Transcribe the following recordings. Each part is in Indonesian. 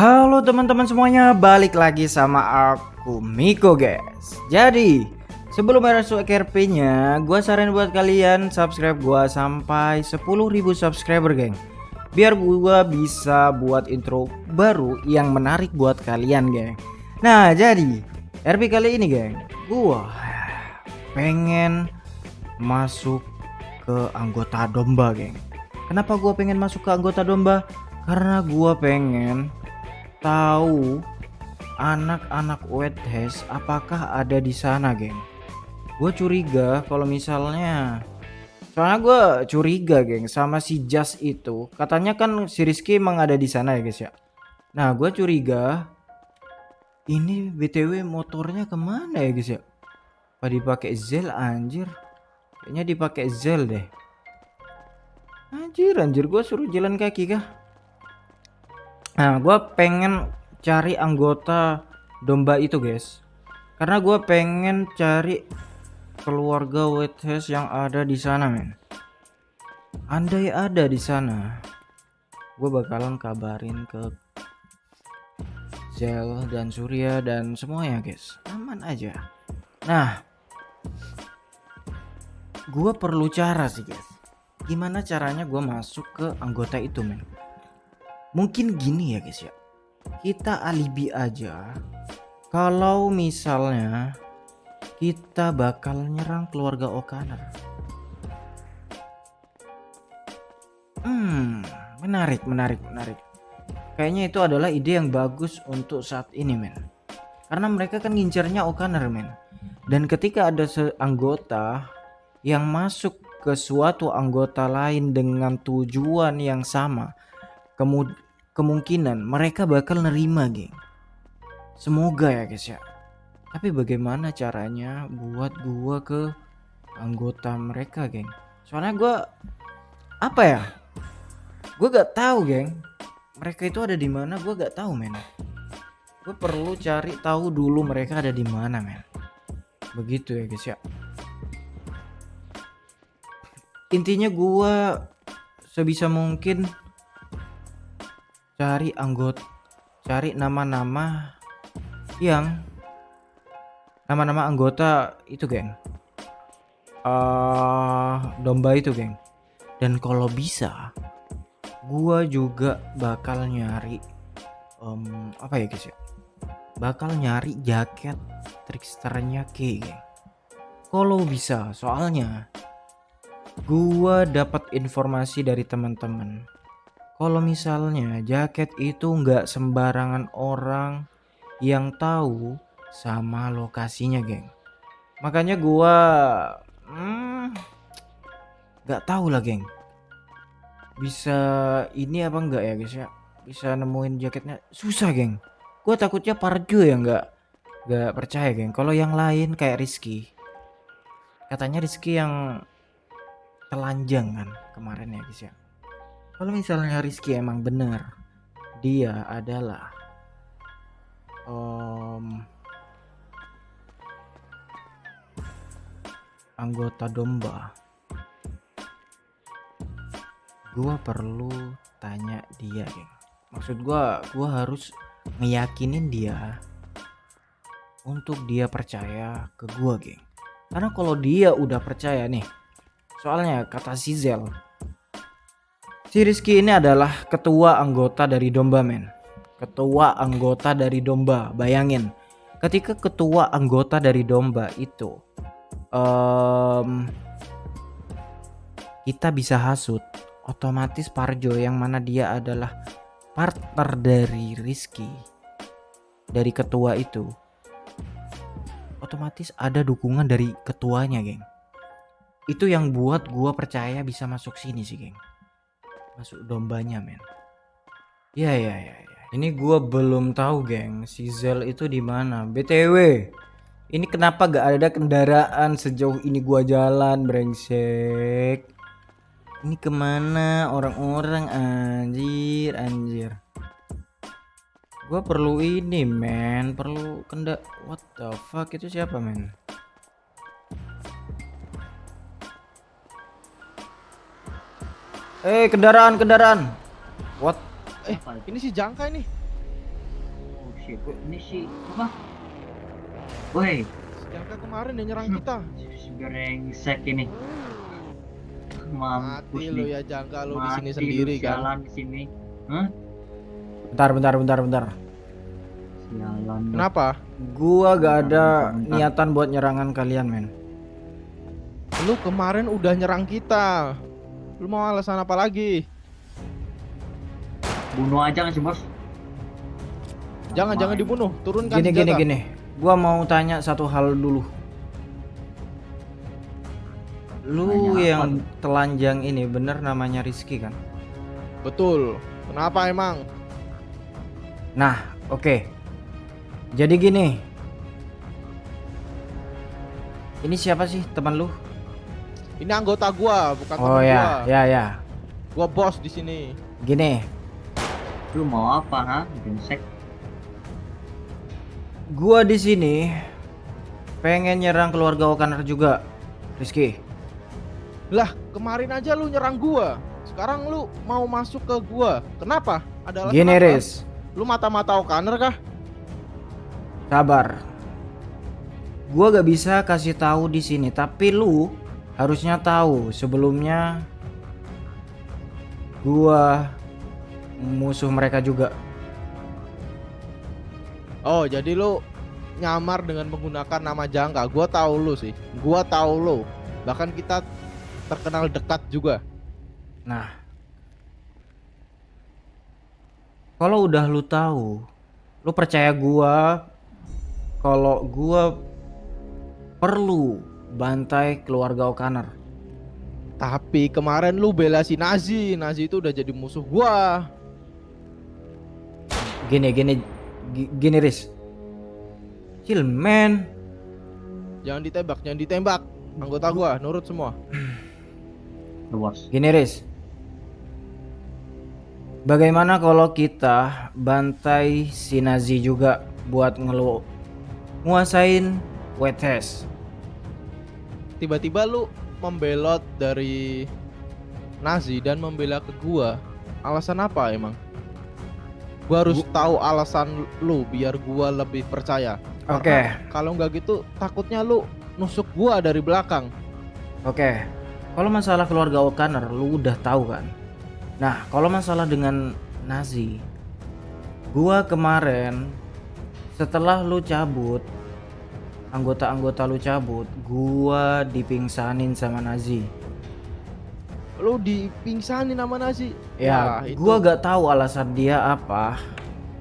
Halo teman-teman semuanya, balik lagi sama aku Miko guys. Jadi sebelum masuk ke RP-nya, gua saran buat kalian subscribe gua sampai 10.000 subscriber geng. Biar gua bisa buat intro baru yang menarik buat kalian geng. Nah jadi RP kali ini geng, gua pengen masuk ke anggota domba geng. Kenapa gua pengen masuk ke anggota domba? Karena gua pengen tahu anak-anak Wethes apakah ada di sana, geng. Gue curiga kalau misalnya, soalnya gue curiga, geng, sama si Jas itu. Katanya kan si Rizky emang ada di sana ya, guys ya. Nah, gue curiga ini BTW motornya kemana ya, guys ya? Apa dipakai Zel anjir? Kayaknya dipakai Zel deh. Anjir, gue suruh jalan kaki kah? Nah, gue pengen cari anggota domba itu, guys. Karena gue pengen cari keluarga Wethes yang ada di sana, men. Andai ada di sana, gue bakalan kabarin ke Zel dan Surya dan semuanya, guys. Aman aja. Nah, gue perlu cara sih, guys. Gimana caranya gue masuk ke anggota itu, men? Mungkin gini ya, guys ya. Kita alibi aja kalau misalnya kita bakal nyerang keluarga O'Connor. Menarik. Kayaknya itu adalah ide yang bagus untuk saat ini, men. Karena mereka kan ngincernya O'Connor, men. Dan ketika ada anggota yang masuk ke suatu anggota lain dengan tujuan yang sama, kemungkinan mereka bakal nerima, geng. Semoga ya, guys ya. Tapi bagaimana caranya buat gua ke anggota mereka, geng? Soalnya gua apa ya? Gua gak tahu, geng. Mereka itu ada di mana? Gua gak tahu, men. Gue perlu cari tahu dulu mereka ada di mana, men. Begitu ya, guys ya. Intinya gua sebisa mungkin cari nama-nama anggota itu, geng. Domba itu, geng. Dan kalau bisa gua juga bakal nyari apa ya, guys ya? Bakal nyari jaket tricksternya K, geng. Kalau bisa, soalnya gua dapat informasi dari teman-teman. Kalau misalnya jaket itu nggak sembarangan orang yang tahu sama lokasinya, geng. Makanya gua nggak tahu lah, geng. Bisa ini apa enggak ya, guys ya? Bisa nemuin jaketnya susah, geng. Gua takutnya Parjo ya nggak percaya, geng. Kalau yang lain kayak Rizky, katanya Rizky yang telanjang kan kemarin ya, guys ya. Kalau misalnya Rizky emang bener dia adalah anggota domba, gua perlu tanya dia, geng. Maksud gua harus ngeyakinin dia untuk dia percaya ke gua, geng. Karena kalau dia udah percaya nih, soalnya kata si Zel, si Rizky ini adalah ketua anggota dari domba, men. Ketua anggota dari domba. Bayangin, ketika ketua anggota dari domba itu kita bisa hasut, otomatis Parjo yang mana dia adalah partner dari Rizky, dari ketua itu, otomatis ada dukungan dari ketuanya, geng. Itu yang buat gua percaya bisa masuk sini sih, geng. Masuk dombanya, men. Ya. Ini gua belum tahu, geng. Si Zel itu di mana? BTW, ini kenapa gak ada kendaraan sejauh ini gua jalan, brengsek? Ini kemana orang-orang, anjir. Gua perlu ini, men. Perlu what the fuck, itu siapa, men? Kendaraan. What? Ini si Jangka ini. shit. Ini si apa? Woi, Jangka kemarin yang nyerang kita. brengsek ini. Mampus Mati lu nih. ya Jangka, lu di sini Mati sendiri lu, kan. sialan di sini. Hah? Bentar. Sialan lu. Kenapa? Gua gak ada Bentar. niatan buat nyerangan kalian, men. Lu kemarin udah nyerang kita. Lu mau alasan apa lagi? Bunuh aja nggak sih, Bos? Jangan dibunuh, turunkan Gini. senjata. Gua mau tanya satu hal dulu. Lu Tanya apa yang tuh? telanjang ini bener namanya Rizky kan? Betul. Kenapa emang? Nah, oke. Jadi gini. Ini siapa sih teman lu? Ini anggota gua, bukan Oh teman ya, gua. ya. Gua bos di sini. Gini, Lu mau apa, ha? Brengsek. gua di sini pengen nyerang keluarga O'Connor juga, Rizky. Lah, kemarin aja lu nyerang gua. Sekarang lu mau masuk ke gua. Kenapa? Ada alasan Gini, apa? Riz, Lu mata-mata O'Connor kah? sabar. Gua gak bisa kasih tahu di sini, tapi lu harusnya tahu sebelumnya gua musuh mereka juga. Oh, jadi lu nyamar dengan menggunakan nama Jangka. Gua tahu lu sih. Gua tahu lu. Bahkan kita terkenal dekat juga. Nah, kalau udah lu tahu, lu percaya gua kalau gua perlu bantai keluarga O'Connor. Tapi kemarin lu bela si Nazi. Nazi itu udah jadi musuh gua. Gini, Riz. Chill, man. Jangan ditembak. Anggota gua nurut semua. Lu, Bos. Gini, Riz. Bagaimana kalau kita bantai si Nazi juga buat nguasain Wethes? Tiba-tiba lu membelot dari Nazi dan membela ke gua. Alasan apa emang? Gua harus tahu alasan lu biar gua lebih percaya. Oke. Kalau nggak gitu takutnya lu nusuk gua dari belakang. Oke. Kalau masalah keluarga O'Connor lu udah tahu kan? Nah, kalau masalah dengan Nazi, gua kemarin setelah lu cabut, anggota-anggota lu cabut, gua dipingsanin sama Nazi. Lu dipingsanin sama Nazi. Ya, Wah, itu gua gak tahu alasan dia apa.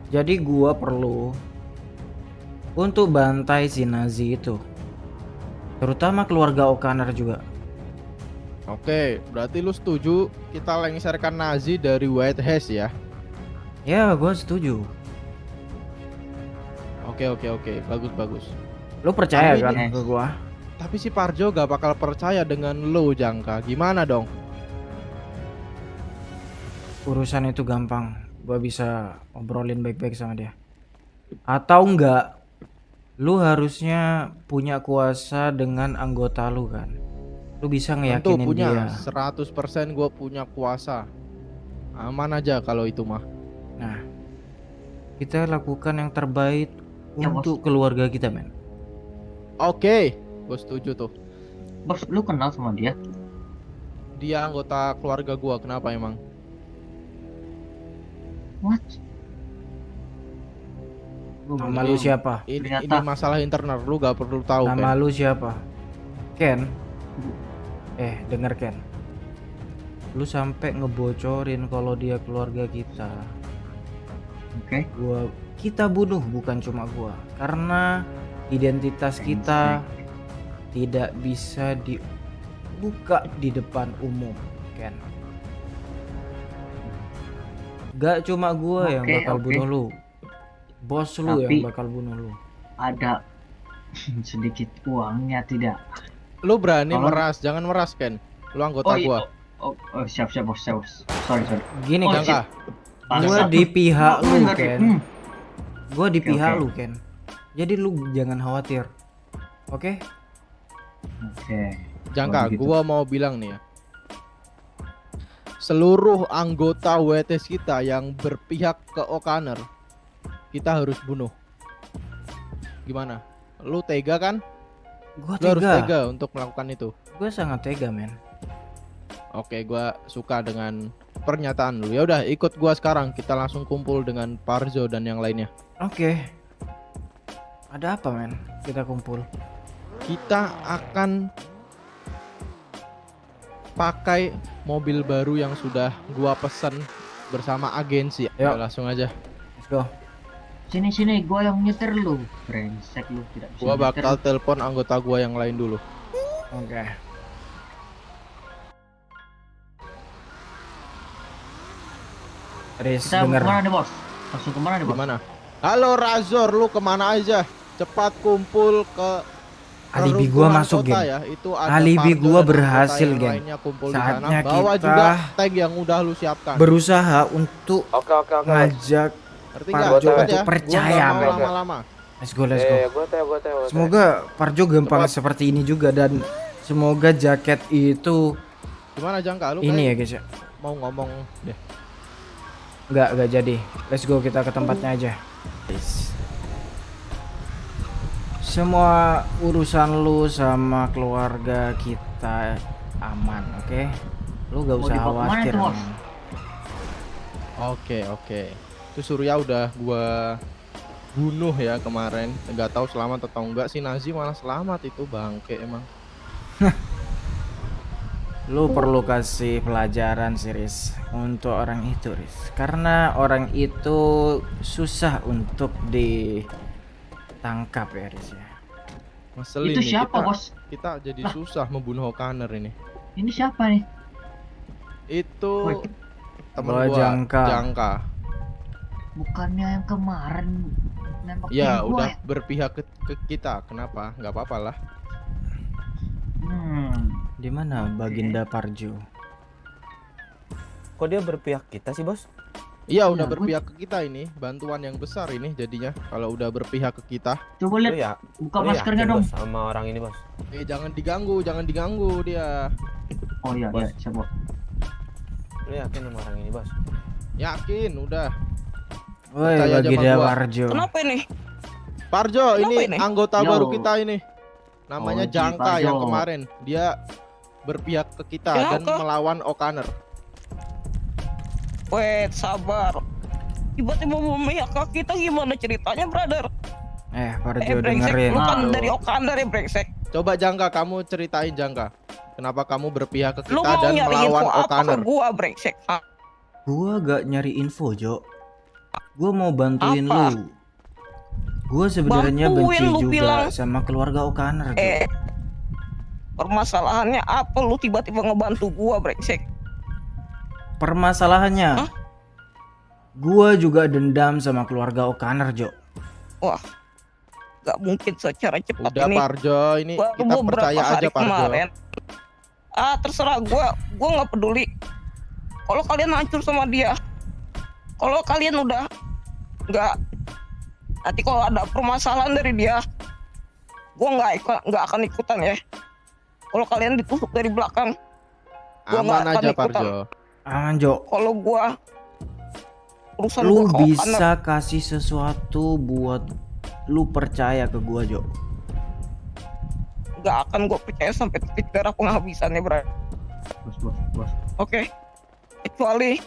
Jadi gua perlu untuk bantai si Nazi itu. Terutama keluarga O'Connor juga. Oke, berarti lu setuju kita lengserkan Nazi dari White House ya? Ya, gua setuju. Oke, bagus. Lu percaya Tapi kan ini- ke gua? Tapi si Parjo gak bakal percaya dengan lu, Jangka. Gimana dong? Urusan itu gampang. Gua bisa obrolin baik-baik sama dia. Atau enggak, lu harusnya punya kuasa dengan anggota lu kan. Lu bisa Tentu ngeyakinin punya, dia. 100% gue punya kuasa. Aman aja kalau itu mah. Nah, kita lakukan yang terbaik Ya, Bos. untuk keluarga kita, men. Oke, gue setuju tuh. Bos, lu kenal sama dia? Dia anggota keluarga gue, kenapa emang? What? Gua Nama baru lu tahu. siapa? Ini Ternyata. masalah internal, lu gak perlu tahu Nama kan? lu siapa? Ken. Denger Ken. Lu sampai ngebocorin kalau dia keluarga kita. Oke. Kita bunuh, bukan cuma gua. Karena identitas kita tidak bisa dibuka di depan umum, Ken. Gak cuma gua yang Oke, bakal oke. bunuh lu. Bos lu Tapi- yang bakal bunuh lu. Ada sedikit uangnya tidak? Lu berani Kalau- meras, jangan meras Ken. Lu anggota iya. gue. Oh, siap bos. Sorry. Gini Oh, Ken, Jangka, gua Bangsat di lu. pihak lu, Enggak, Ken. Gua di Oke, pihak oke. lu, Ken. Jadi lu jangan khawatir. Oke? Oke. Jangka, Kalau gitu. gua mau bilang nih ya. Seluruh anggota WTS kita yang berpihak ke O'Connor kita harus bunuh. Gimana? Lu tega kan? Gua Lu harus tega. tega untuk melakukan itu. Gua sangat tega, men. Oke, gua suka dengan pernyataan lu. Ya udah, ikut gua sekarang. Kita langsung kumpul dengan Parzo dan yang lainnya. Oke. Ada apa, men? Kita kumpul. Kita akan pakai mobil baru yang sudah gua pesan bersama agensi. Yuk. Ya, langsung aja. Let's go. Sini, gua yang nyetir lu. Brengsek lu, tidak bisa Gua nyetir bakal lu. telepon anggota gua yang lain dulu. Oke. Riz, Kita denger. kemana nih bos? Langsung kemana nih bos? Gimana? Halo Razor, lu kemana aja? Cepat kumpul ke Alibi gua keruntuhan masuk, kota geng. ya. Itu ada Alibi Parjo gua dan anggota berhasil, yang geng. lainnya kumpul di Saatnya sana. Bawa kita juga tank yang udah lu siapkan. Berusaha untuk Oke. ngajak Ngerti Parjo nggak? Cepet untuk ya. percaya, Gua nggak mau men. lama-lama. Let's go, let's go. Gue teh. Semoga Parjo gampang Cepat. seperti ini juga, dan semoga jaket itu Gimana Jangka? Lu ini ya kayak guys ya. mau ngomong deh. Enggak jadi. Let's go, kita ke tempatnya aja. Yes. Semua urusan lu sama keluarga kita aman, oke? Lu gak Mau usah dibawa kemana khawatir, tuh, Bos? men. Oke. Itu Surya udah gua bunuh ya kemarin. Nggak tahu selamat atau enggak sih. Nazi malah selamat, itu bangke emang. Lu perlu kasih pelajaran sih, Riz, untuk orang itu, Riz. Karena orang itu susah untuk ditangkap ya, Riz ya. Ngeselin Itu nih, siapa kita, bos? kita jadi susah membunuh O'Connor ini. Ini siapa nih? Itu Woi. temen Gua gua Jangka. Bukannya yang kemarin nembak Ya gua udah berpihak ke kita. Kenapa? Nggak apa-apa lah. Di mana Oke. Baginda Parjo? Kok dia berpihak kita sih bos? Iya udah Ya, gua- berpihak ke kita ini. Bantuan yang besar ini jadinya kalau udah berpihak ke kita. Coba Lu lihat, ya? buka lu maskernya yakin, dong. Bos, sama orang ini bos. Jangan diganggu dia. Oh iya, Bos. iya, siapa? Lu yakin sama orang ini bos? Yakin udah. Woi, Percaya aja Baginda sama gua. Parjo. Kenapa ini? Parjo Kenapa ini ini? anggota Yo. baru kita ini. Namanya Oh, Jangka Parjo. yang kemarin. Dia berpihak ke kita dan Jangka? melawan O'Connor. Wait, sabar. Tiba-tiba memihak ke kita, gimana ceritanya, brother? Parjo Brengsek, dengerin. lu kan Halo. dari Okanda ya, brengsek. Coba Jangka kamu ceritain Jangka. Kenapa kamu berpihak ke Lu kita mau dan nyari melawan info apa ke O'Connor? gua, brengsek? Hah? Gua gak nyari info, Jo. Gua mau bantuin Apa? lu. Gua sebenarnya Bantuin, benci lu juga bilang. sama keluarga O'Connor, Jo. Permasalahannya apa lu tiba-tiba ngebantu gua, brengsek? Permasalahannya, Hah? gua juga dendam sama keluarga O'Connor, Jo. Wah, gak mungkin secara cepat Udah ini. Parjo, ini Baru kita beberapa percaya hari aja Parjo. kemarin. Terserah gua nggak peduli. Kalau kalian hancur sama dia, kalau kalian udah nggak, nanti kalau ada permasalahan dari dia, gua nggak akan ikutan ya. Kalau kalian ditusuk dari belakang, gua nggak Aman akan aja ikutan. Parjo. Aman, Jo. Kalau gua urusan Lu gua ke O'Connor, bisa kasih sesuatu buat lu percaya ke gua, Jo. nggak akan gua percaya sampai titik darah penghabisannya, bro. Bos. Oke, kecuali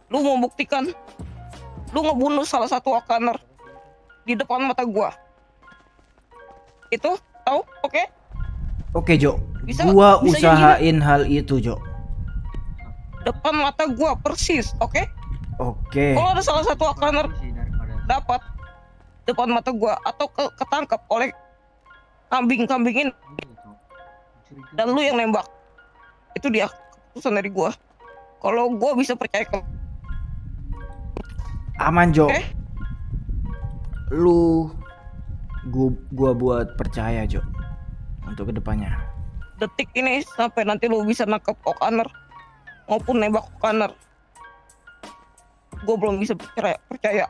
lu mau buktikan lu ngebunuh salah satu O'Connor di depan mata gua. Itu tahu? Oke? Oke, Jo. Bisa- Gua bisa usahain hal itu, Jo. Depan mata gua persis, oke? Oke. Kalau ada salah satu O'Connor Sih, daripada dapat depan mata gua atau ketangkap oleh kambing-kambing ini Curiga. dan lu yang nembak, itu dia keputusan dari gua. Kalau gua bisa percaya ke Aman, Jo. Oke. Lu gua buat percaya, Jo. Untuk kedepannya. detik ini sampai nanti lu bisa nangkep O'Connor maupun nembak O'Connor, gua belum bisa percaya.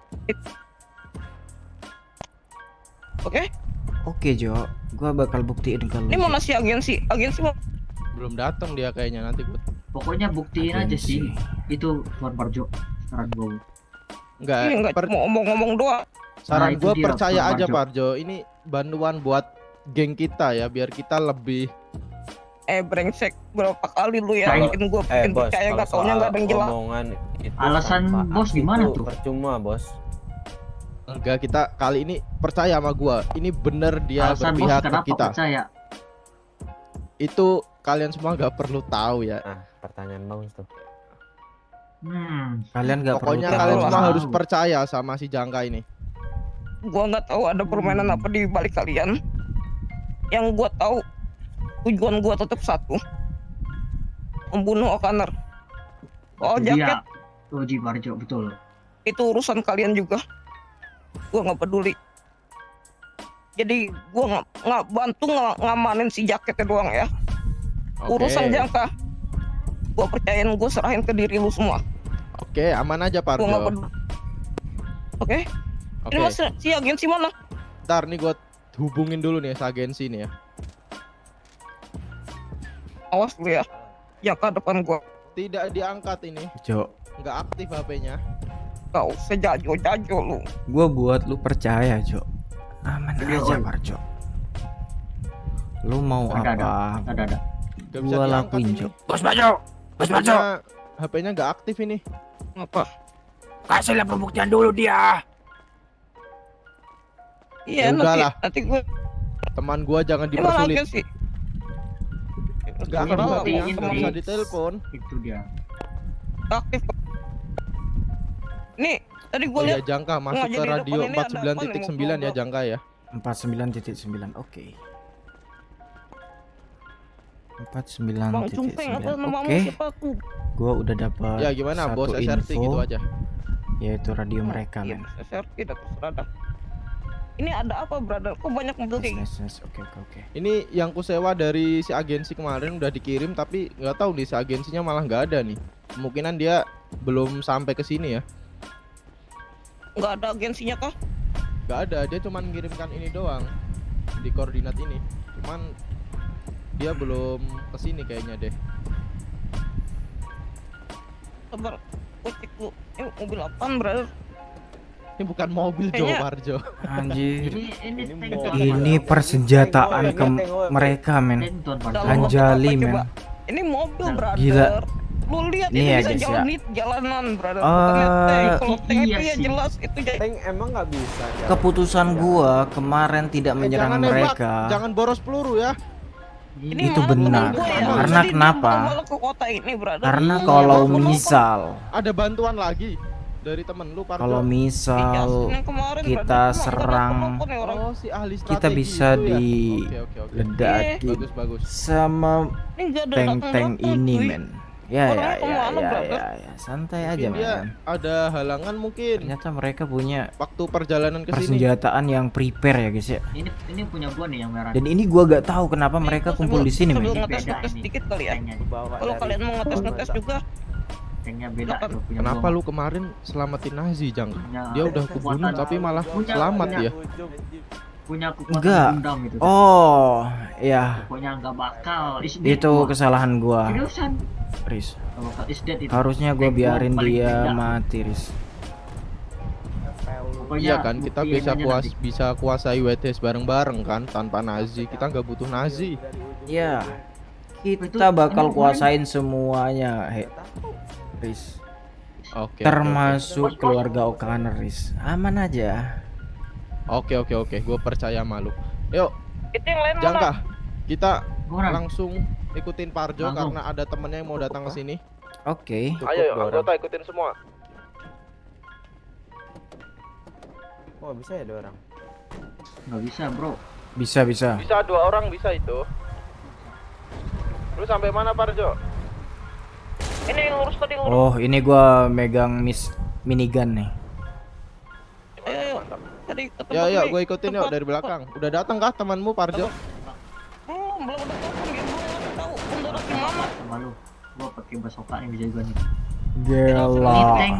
Oke? Oke, Jo. Gua bakal buktiin ke lu. Ini mana sih agensi mau Belum datang dia kayaknya, nanti gua. Pokoknya buktiin aja Agensi. sih. Itu Tuan Parjo. Sekarang gua Ini nggak cuma omong-omong doang. Saran Nah, itu gua dia, percaya Bang aja Parjo. Parjo. Ini bantuan buat geng kita ya, biar kita lebih. Brengsek, berapa kali lu ya Saya- bikin gue bikin Bos, percaya, kalau nggak taunya soal nggak ada yang jelas. omongan itu Alasan tanpa bos aksi gimana itu tuh? percuma, Bos. Enggak, kita kali ini percaya sama gua. Ini bener dia Alasan bos berpihak ke kenapa kita. percaya? Itu kalian semua nggak perlu tahu ya. Nah, pertanyaan bagus tuh. Kalian nggak perlu Pokoknya tahu. kalian semua Tahu. harus percaya sama si Jangka ini. Gua nggak tahu ada permainan apa di balik kalian. Yang gua tahu tujuan gua tetap satu, membunuh O'Connor. Oh Itu jaket dia. Uji Parjo, betul. itu urusan kalian juga. Gua nggak peduli. Jadi gua nggak bantu ngamanin si jaketnya doang ya. Oke. Urusan Jangka, gua percayain, gua serahin ke diri lu semua. Oke, aman aja Gua nggak Parjo. peduli. Oke? Oke. Ini mas si agensi mana? Ntar nih gua hubungin dulu nih agensi nih ya. Awas lu ya. Jangka depan gua. Tidak diangkat ini, Jo, nggak aktif HP-nya. Kau sejajo-jajo lu. gua buat lu percaya, Jo. Aman Iya, aja, Oi. Parjo. Lu mau Ada. apa? Nggak bisa Gua diangkat lakuin, ini. Jo. Bos Bajo, Bos Bajo, HP-nya nggak aktif ini. Apa? kasihlah pembuktian dulu dia. Iya Ya nanti, udahlah. nanti gue Teman gua jangan emang dipersulit. agensi. Nggak aktif Ini HP-nya, buktiin, nggak bisa Ri. ditelepon. Itu dia. Aktif. Nih, tadi gue Oh iya lihat Jangka masuk jadi ke depan radio ini ada apa nih, 49.9 ya mau Jangka ya. 49.9. Oke. Bang Cumpeng atau 49.9. namamu Oke. siapa tuh? Gua udah dapat Ya gimana satu bos SRT info, gitu aja. yaitu radio mereka, Iya, men. SRT dan terserah dah. Ini ada apa, brother? Kok banyak mobil kayak gitu? Yes. Oke. Ini yang kusewa dari si agensi kemarin udah dikirim tapi nggak tahu nih si agensinya malah nggak ada nih. Kemungkinan dia belum sampai ke sini ya. Nggak ada agensinya kah? Nggak ada, dia cuman ngirimkan ini doang di koordinat ini. Cuman dia belum ke sini kayaknya deh. Sabar, gue cek dulu. Ini mobil apaan, brother? Ini bukan mobil Kayaknya- Joe Parjo. Anjir. Ini tank mau- Tuan Ini Parjo. persenjataan ke mereka, men. Tank Tuan Parjo. Dalam Anjali, apa, men. coba? Ini mobil, Nah, brother. gila. Lu lihat Nih ini ya, bisa guys, jalan di jalanan, brother. Eh, Bukannya tank. Kalau tank iya itu ya sih. jelas itu Tank emang nggak bisa. jalan. Keputusan gua kemarin tidak menyerang jangan nembak, mereka. jangan boros peluru ya. Ini Itu malah temen benar. gua ya. Karena Jadi kenapa? dia bawa ke kota ini, brother. Karena Iya, kalau kenapa? misal, Ada bantuan lagi dari temen lu Parjo. kalau misal Yang kemarin, kita brother. Cuma serang, ada penonton ya orang. Oh si ahli strategi kita bisa itu ya? Oke. diledaki Bagus. sama Ini nggak ada tank-tank datang-datang, ini, cuy. men. Ya, Orangnya kemana, brother? santai aja, Mungkin dia men. ada halangan mungkin Ternyata mereka punya waktu perjalanan ke sini. persenjataan yang prepare ya, guys ya. Ini punya gua nih yang merah. Dan ini gua gak tahu kenapa mereka kumpul di sini, Sambil men. ngetes Beda ini. sedikit kali ya. Tanknya. Bawa Kalau dari- kalian mau ngetes juga, Tanknya beda tuh punya Kenapa gua. lu kemarin selamatin Nazi, Jang? Punya Dia udah kebunuh kekuatan. tapi malah Punya- selamat punya- ya. Punya kekuatan Enggak. dendam itu. Oh, ya. Pokoknya nggak bakal is dead Itu gua. kesalahan gua, Seriusan. Riz. Nggak bakal is dead itu. Harusnya gua Tank biarin paling dia dendam. mati, Riz. Pokoknya Iya kan, kita buktiin bisa aja nanti. bisa kuasai WTS bareng-bareng kan tanpa Nazi. Kita nggak butuh Nazi. Ya, Itu kita bakal emang kuasain semuanya, Riz. Oke. Termasuk keluarga O'Connor, Riz. Aman aja. Oke. Gue percaya sama lu. Yuk, itu yang lain mana? Jangka. Kita Orang. langsung ikutin Parjo Langsung. karena ada temennya yang mau datang ke sini. Oke. Cukup dua orang. ikutin semua. Oh bisa ya 2 orang. Nggak bisa bro. Bisa. Bisa 2 orang bisa itu. Lu sampai mana Parjo? Ini yang lurus tadi lurus. Oh, ini gua megang minigun nih. Ayo. Tadi ke tempat Ya, ini. gue ikutin yuk Tempat- dari belakang. Udah datang kah temanmu Parjo? Belum ada telepon gitu. Nggak tahu mendarat di mana. Sama lu. Gua pakai basoka nih bisa juga nih. Gila. Ini tank.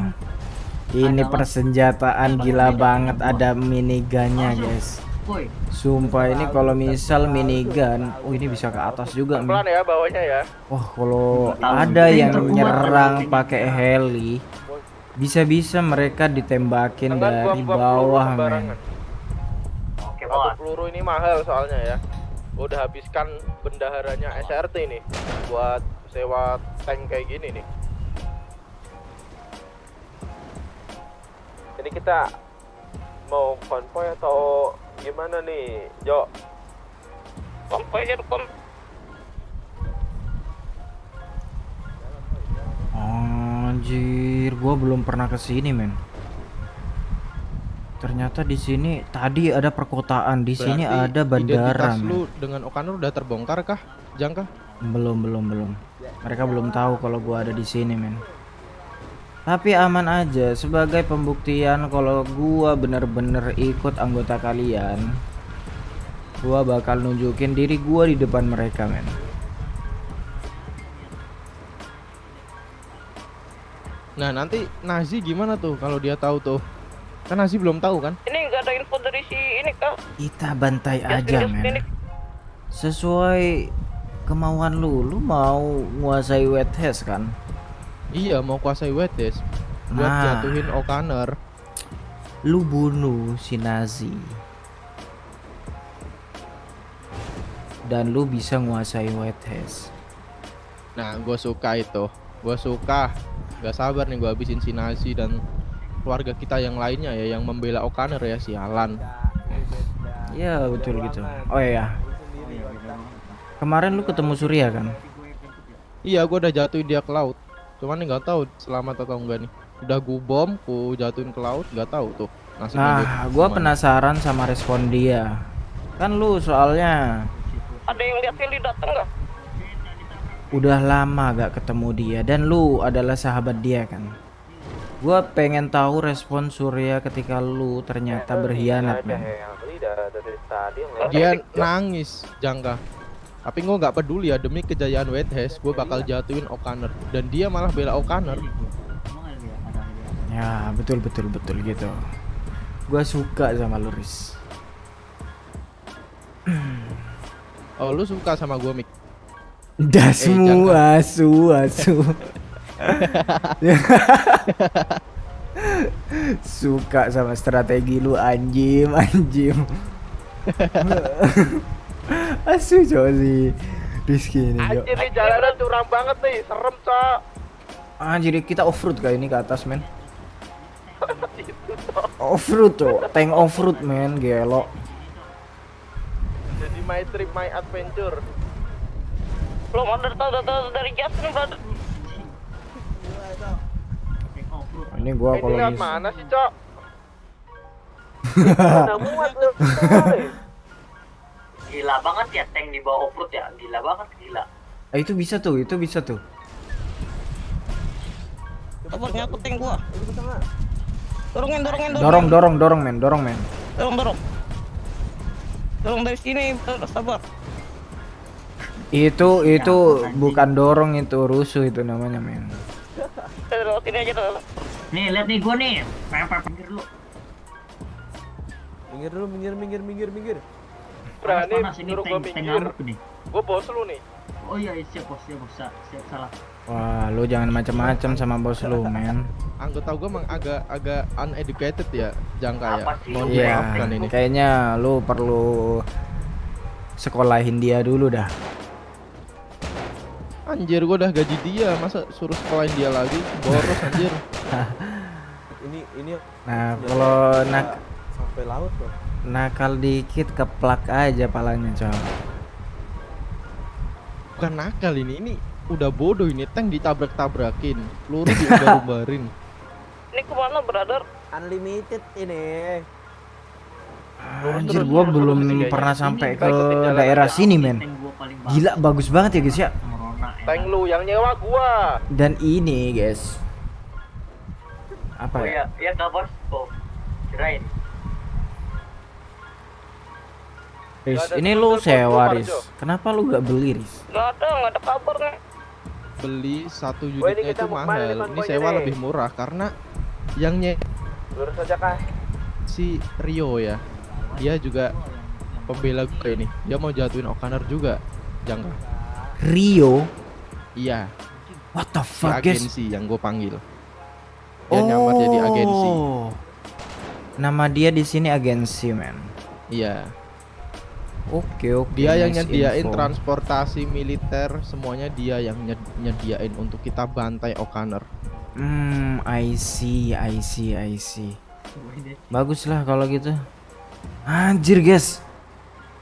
Ini adalah- persenjataan gila banget, ada minigunnya, Langsung. guys. Woi, Sumpah ini kalau misal minigun, oh ini bisa ke atas juga, men. ya bawahnya ya. Wah, kalau Tahu. ada Ini yang terkuat nyerang kalau pakai heli, Bisa-bisa mereka ditembakin dari bawah, men. Oke, Satu bos. peluru ini mahal soalnya ya. Gua udah habiskan bendaharanya SRT nih buat sewa tank kayak gini nih. Ini kita mau konvoy atau gimana nih, Jo? Sampai aja depan. Anjir, gua belum pernah ke sini, men. Ternyata di sini tadi ada perkotaan, di sini Berarti ada bandara, identitas men. lu dengan Okanur udah terbongkar kah? Jangka? Belum. Mereka belum tahu kalau gua ada di sini, men. Tapi aman aja sebagai pembuktian kalau gua bener-bener ikut anggota kalian. Gua bakal nunjukin diri gua di depan mereka, men. Nah, nanti Nazi gimana tuh kalau dia tahu tuh? Kan Nazi belum tahu kan? Ini nggak ada info dari si ini kak. Kita bantai Just aja, ini. men. Sesuai kemauan lu mau nguasai Wet Haze kan? Iya, mau kuasai Wedes buat Nah. jatuhin O'Connor. Lu bunuh si Nazi. Dan lu bisa nguasai Wet Haze. Nah, gue suka itu. Gue suka. Gak sabar nih gue habisin si Nazi dan keluarga kita yang lainnya ya yang membela O'Connor ya, sialan. Ya betul gitu. Oh iya. Kemarin lu ketemu Surya kan? Iya, gue udah jatuhin dia ke laut. Cuman nih nggak tahu selamat atau enggak nih. Udah gue bom, ku jatuhin ke laut, nggak tahu tuh nasibnya. Nah, gua gimana. penasaran sama respon dia. Kan lu soalnya Ada yang lihat Heli datang nggak? udah lama gak ketemu dia dan lu adalah sahabat dia kan. Gua pengen tahu respon Surya ketika lu ternyata berkhianat, men. Dia nangis, Jangka. Tapi gue nggak peduli ya, demi kejayaan Wedes gue bakal jatuhin O'Connor dan dia malah bela O'Connor. Emang ada ada. Ya, betul gitu. Gua suka sama lu, Riz. Oh, lu suka sama gue, Mik? Dasmu asu. Suka sama strategi lu, anjim. Asu cowok si Rizky ini, Cok. Anjir, nih jalanan curam banget nih, serem, Cok. Anjir, kita off-road kali ini ke atas, men. Off-road, Cok. Tank off-road, men, gelo. Jadi my trip, my adventure. Belum ada data dari Justin brother. Ini gua Ini kalau lewat mis- mana sih, Cok? Udah muat lu. Gila banget ya tank di bawah off-road ya. Gila banget, gila. itu bisa tuh. Kabarnya aku tank gua. Dorongin. Dorong, men. Dorong. Dorong dari sini, sabar. Itu bukan dorong, itu rusuh itu namanya, men. Lewat sini aja tuh. Nih, lihat nih gua nih. Pinggir dulu. Minggir. Berani Panas ini nyuruh gue tank minggir. ngamuk nih. Gue bos lu nih. Oh iya, siap bos, siap salah. Wah, lu jangan macam-macam sama bos lu, men. Anggota gue emang agak uneducated ya, Jangka ya. Apa sih Mohon lu? Iya, dimaafkan ini. kayaknya lu perlu sekolahin dia dulu dah. Anjir, gue udah gaji dia, masa suruh sekolahin dia lagi? Boros anjir. Ini Nah, kalau sampai laut loh. nakal dikit keplak aja palanya, Cok. Bukan nakal ini udah bodoh ini, tank ditabrak-tabrakin, peluru diumbar-umbarin. Ini kemana brother? Unlimited ini. Anjir, gua belum pernah sampai ke daerah sini, men. Tank gua paling Gila, bagus banget ya, guys ya. Merona Tank lu yang nyewa gua. Dan ini, guys. Apa Oh ya? iya kak bos. Oh, kirain. Riz, Gak ada ini temen lu telepon sewa, gua, Riz. Marjo. Kenapa lu gak beli, Riz? Nggak ada kabar nih. Beli satu Wah, ini unitnya kita itu mau kemana mahal. nih, Ini konvoynya sewa nih? lebih murah karena yang Lurus aja kah? si Rio ya. Dia juga pembela gue ini. Dia mau jatuhin O'Connor juga, Jangka. Rio? Iya, What the si fuck, guys? agensi yang gue panggil. Dia nyamar jadi agensi. Nama dia di sini agensi, men. Iya. Oke, oke. Dia yang nice nyediain info. transportasi militer, semuanya dia yang nyediain untuk kita bantai O'Connor. I see. Bagus lah kalau gitu. Anjir, guys.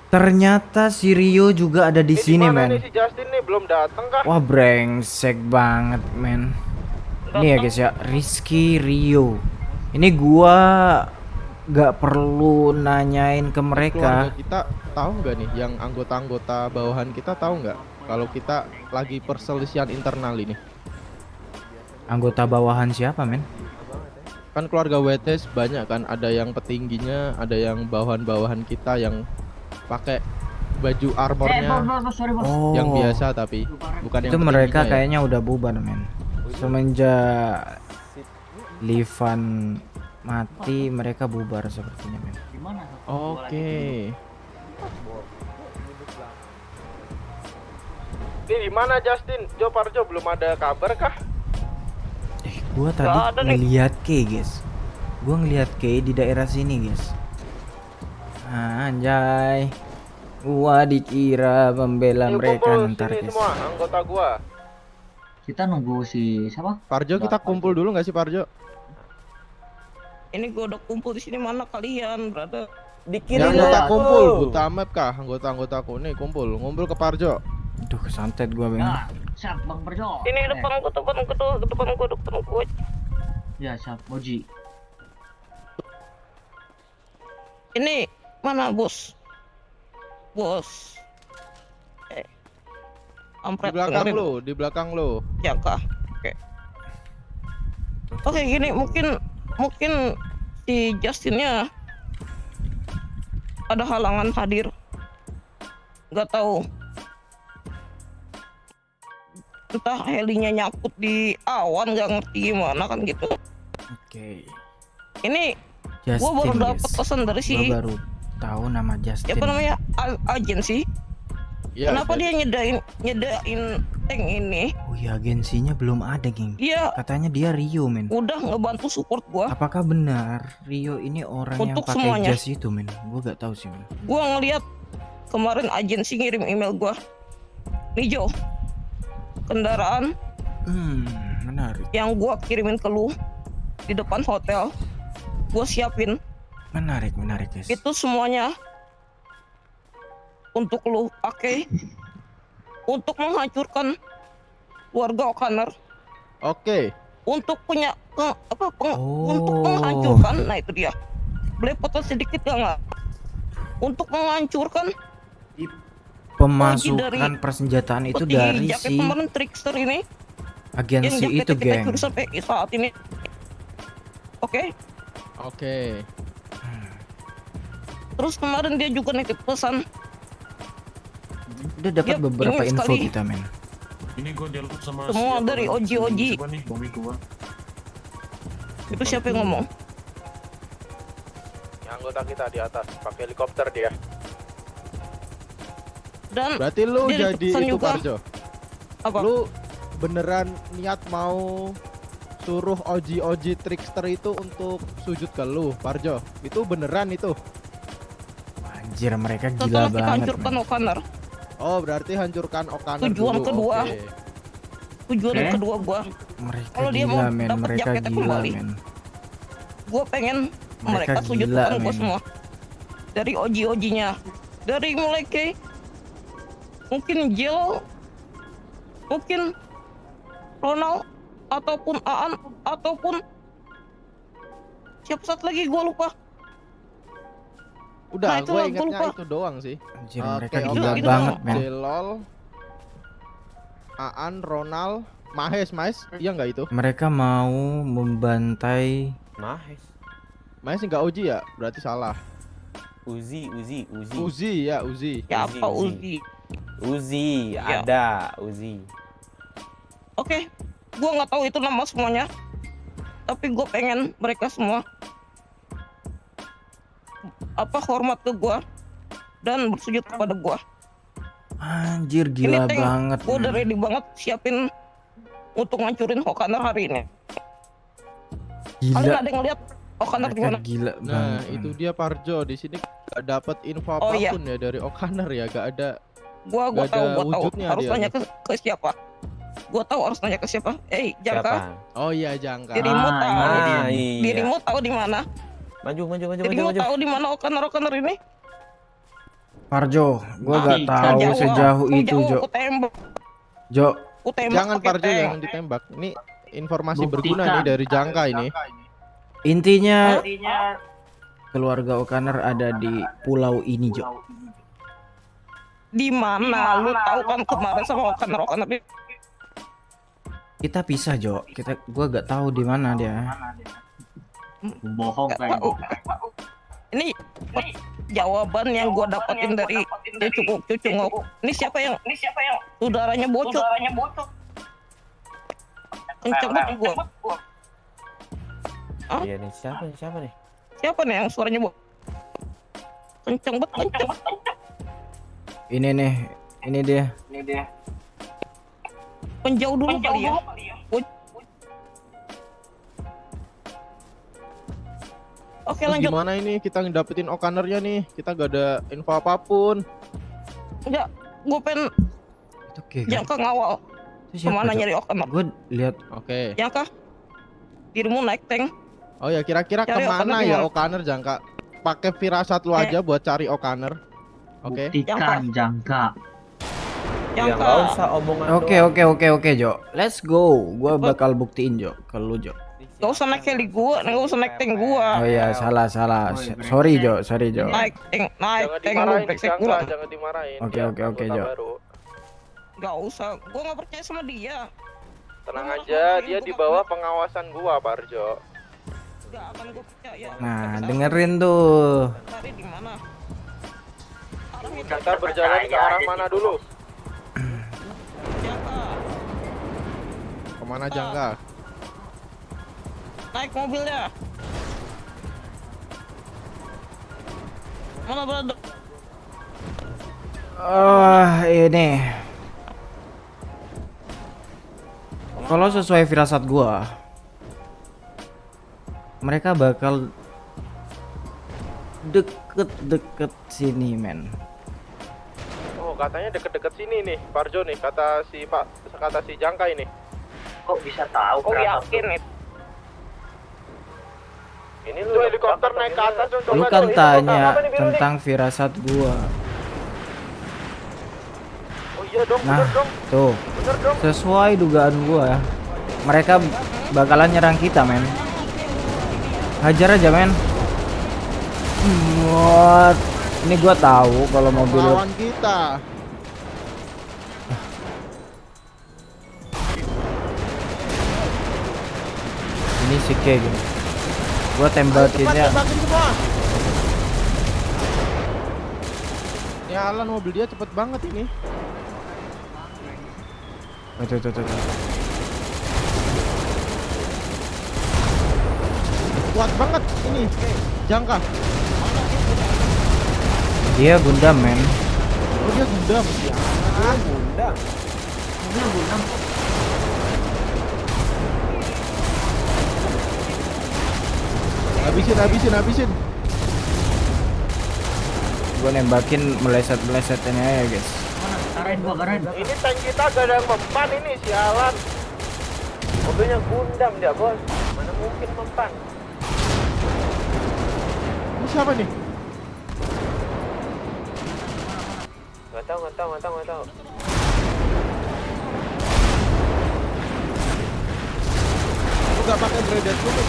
Ternyata si Rio juga ada di sini, men. Si Justin nih belum datang kah? Wah, brengsek banget, men. Ini ya guys ya, Rizky Rio. Ini gua gak perlu nanyain ke mereka. Keluarga kita tahu nggak nih, yang anggota-anggota bawahan kita tahu nggak kalau kita lagi perselisihan internal ini? Anggota bawahan siapa, men? Kan keluarga WTS banyak kan, ada yang petingginya, ada yang bawahan-bawahan kita yang pakai baju armornya bos, sorry bos. Oh, yang biasa, tapi bukan yang itu mereka petingginya ya. kayaknya udah bubar, men. Semenjak Livan mati, mereka bubar sepertinya, men. Gimana? Oke. Ini di mana Justin? Jo Parjo belum ada kabar kah? Gua tadi Gak ada nih. ngeliat Kay, guys. Gua ngeliat Kay di daerah sini, guys. Anjay. Gua dikira membela mereka ntar, guys. semua anggota gua. Kita nunggu si siapa? Parjo, kita kumpul dulu nggak sih Parjo? Ini gua udah kumpul di sini, mana kalian, brother? Di Ya, kiri anggota lo. kumpul, buta map kah? Anggota-anggotaku nih ngumpul ke Parjo. Aduh, kesantet gua, Bang. Ya, siap Bang Perjo. Ini depan gua, depan gua. Ya, siap Moji. Ini mana, bos? Bos. Ampret, Di belakang lo. Jangka. Oke, gini mungkin si Justinnya ada halangan hadir. Nggak tahu. Entah helinya nyangkut di awan, nggak ngerti gimana kan gitu. Oke. Ini Justin, gua baru dapat guys. pesan dari si Gua baru tahu nama Justin. siapa namanya agensi. Ya, Kenapa dia nyedain tank ini? Oh iya, agensinya belum ada, geng. Dia Katanya dia Rio, men. udah ngebantu support gua. Apakah benar Rio ini orang yang Untuk pakai semuanya. jas itu, men? Gua gak tahu sih, men. Gua ngeliat kemarin agensi ngirim email gua. Nih Jo, kendaraan Menarik. yang gua kirimin ke lu di depan hotel, gua siapin Menarik, guys. itu semuanya untuk lu pakai untuk menghancurkan keluarga O'Connor, Oke. untuk untuk Oh. menghancurkan. Nah itu dia, belepotan sedikit ya nggak, untuk menghancurkan Pemasukan dari persenjataan itu petinggi dari jaket si kemarin trickster ini yang agensi jaketnya itu, kita geng. curi sampai saat ini. Oke. Terus kemarin dia juga nitip pesan. Udah dapat Yap, beberapa ingin info sekali. kita, men. Ini gue dialog sama Semua siapa dari namanya? Oji. Siapa nih? Bomi gua. Itu siapa yang ngomong? Yang anggota kita di atas pakai helikopter dia. Dan Berarti lu Dia jadi pesan itu juga. Parjo. apa? Lu beneran niat mau suruh Oji trickster itu untuk sujud ke lu, Parjo? Itu beneran itu? Anjir, mereka gila Setelah kita banget, hancurkan men. O'Connor, Oh, berarti hancurkan O'Connor Tujuan dulu. kedua. Oke. tujuan Oke. kedua gua, Mereka Kalau dia gila, mau men. dapat Mereka jaketnya gila, kembali. men. gua pengen Mereka mereka sujud gila, depan gua men. semua. Dari Oji-Ojinya, dari mulai ke mungkin Jel, mungkin Ronald, ataupun Aan, ataupun siapa satu lagi gua lupa. Udah, Nah, itu gue lah, gua ingetnya lupa. itu doang sih. Anjir, Oke, mereka oke. gila Itu banget, men. Jelol, Aan, Ronald, Mahes, iya nggak itu? Mereka mau membantai Mahes. Mahes nggak Uji ya? Berarti salah. Uzi. Uzi ya, Uzi. Ya Uzi, apa Uzi. Uzi? Ya. Ada Uzi. Oke, gua nggak tahu itu nama semuanya, tapi gua pengen mereka semua hormat ke gua dan bersujud kepada gua. Anjir, Ini gila tank, banget, gua udah men. ready banget siapin untuk ngancurin O'Connor hari ini. Kalian Gila. ada yang ngeliat O'Connor Mereka gimana? gila Nah, banget, itu men. dia Parjo di sini gak dapat info Oh, iya. apapun ya dari O'Connor ya, gak ada. Gua Nggak tahu, ada gua tahu. wujudnya Harus dia nanya nih. ke siapa? Gua tahu harus nanya ke siapa. Jangka. Siapa? Oh iya, Jangka. Dirimu Ah, tahu. ini dia. iya. Dirimu tahu di mana? Maju, maju, maju, maju, Dirimu maju. tahu di mana O'Connor ini? Parjo, gua gak Mati. tahu Jauh, sejauh aku itu, jauh, Jo. aku tembak. Jo, Aku tembak Jangan pakai Parjo, tank. jangan ditembak. Ini informasi Buktikan. berguna nih dari Jangka ini. intinya keluarga O'Connor ada di pulau ini, Jo. Di mana? Lu tahu kan kemarin sama O'Connor ini. Kita pisah, Jo. Gua gak tahu di mana dia. Bohong Gak kayak tahu. Ini jawaban yang gua dapatin dari cucu ngok. Ini siapa yang udaranya bocor? Kenceng banget gua. Hah? Iya nih, siapa nih? Siapa nih yang suaranya bocor? Kenceng banget, kenceng. Ini nih, ini dia. Penjauh dulu kali ya. Oke, Terus lanjut. gimana ini kita ngedapetin O'Connornya nih? Kita gak ada info apapun. Enggak, gue pengen Itu oke kan? Jangka ngawal. Itu Kemana Jo? nyari O'Connor? Gua lihat Oke. Jangka, dirimu naik tank. Oh ya, kira-kira Cari kemana O'Connor ya gimana? O'Connor, Jangka? Pakai firasat lu aja buat cari O'Connor. Oke. buktikan Jangka. Ya Jangka. nggak usah omongan Oke, Jo. Let's go. Gua bakal buktiin, Jo, ke lu, Jo. Gak usah naik heli gua, gak usah naik tank gua. Oh iya, salah. Woi, Sorry, Jo. Naik tank Jangan lu dimarahin brengsek Jangka, gua. jangan dimarahin. Oke, Dia oke, anggota Jo. baru. Gak usah, gua gak percaya sama dia. Tenang aja, dia di bawah pengawasan gua, Parjo. Gak akan gua percaya. Nah, dengerin tuh. Cari di mana? Arahnya Kita berjalan ke arah mana dulu? Jangka, Kemana Jangka? naik mobilnya. Mana brother? Ini. Kalau sesuai firasat gua, mereka bakal deket-deket sini, men. Oh, katanya deket-deket sini nih, Parjo nih, kata si Jangka ini. Kok bisa tahu? Kau yakin itu? Ini lu helikopter naik ke atas dong. Lu kan tanya tentang firasat gua. Oh iya dong, Nah, bener dong, tuh. bener dong. Sesuai dugaan gua, mereka bakalan nyerang kita, men. Hajar aja, men. What? Ini gua tahu kalau mobil lu- Lawan kita. ini si K gitu. Gua tembakinnya. Tembakin semua. Ya Alan, mobil dia cepet banget ini. Tuh. Kuat banget ini. Jangka. Dia Gundam, men. Oh dia Gundam. Ya, Bunda. habisin. Gua nembakin meleset ini aja, guys. Arahin gua, arahin. Ini tank kita gak ada yang mempan ini, sialan. Mobilnya Gundam dia, bos. Mana mungkin mempan? Ini siapa nih? Gak tahu. Lu gak pakai Bredet dulu.